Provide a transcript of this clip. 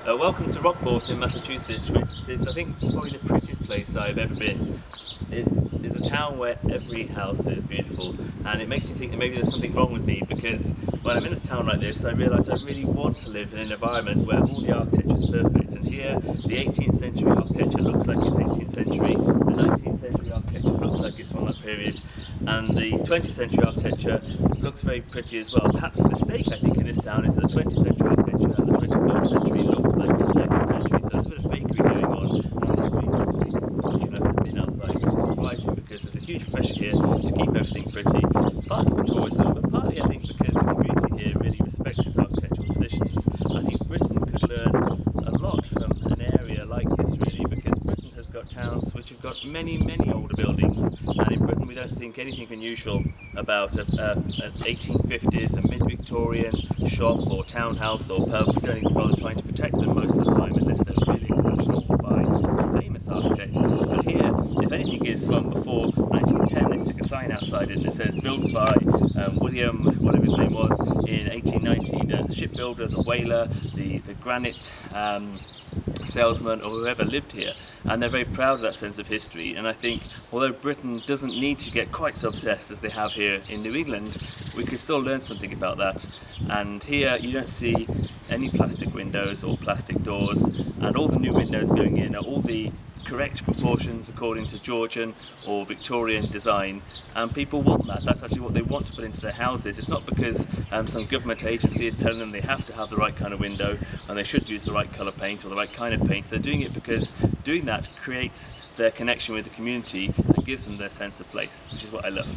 Welcome to Rockport in Massachusetts, which is, I think, probably the prettiest place I've ever been. It is a town where every house is beautiful, and it makes me think that maybe there's something wrong with me, because when I'm in a town like this, I realise I really want to live in an environment where all the architecture is perfect. And here, the 18th century architecture looks like it's 18th century, the 19th century architecture looks like it's from that period, and the 20th century architecture looks very pretty as well. Perhaps the mistake, I think, in this town is that the 20th century architecture and the 21st century looks like it's 19th century, so there's a bit of fakery going on the street. I've never been outside, which is surprising because there's a huge pressure here to keep everything pretty, partly for tourism, but partly I think because the community here really respects its architectural traditions. I think Britain could learn a lot from an area like this, really, because Britain has got towns which have got many older buildings, and in Britain we don't think anything unusual about an 1850s, a mid-Victorian shop or townhouse or pub. We don't even bother trying to protect them most of the time unless they're really exceptional or by a famous architect. But here, if anything is from before 1910, they stick a sign outside it and it says built by William, whatever his name was, in 1819, the shipbuilder, the whaler, the granite salesman, or whoever lived here, and they're very proud of that sense of history. And I think although Britain doesn't need to get quite so obsessed as they have here in New England, we could still learn something about that. And here you don't see any plastic windows or plastic doors, and all the new windows going in are all the correct proportions according to Georgian or Victorian design, and people want that. That's actually what they want to put into their houses. It's not because some government agency is telling them they have to have the right kind of window and they should use the right colour paint or the right kind of paint. They're doing it because doing that creates their connection with the community and gives them their sense of place, which is what I love.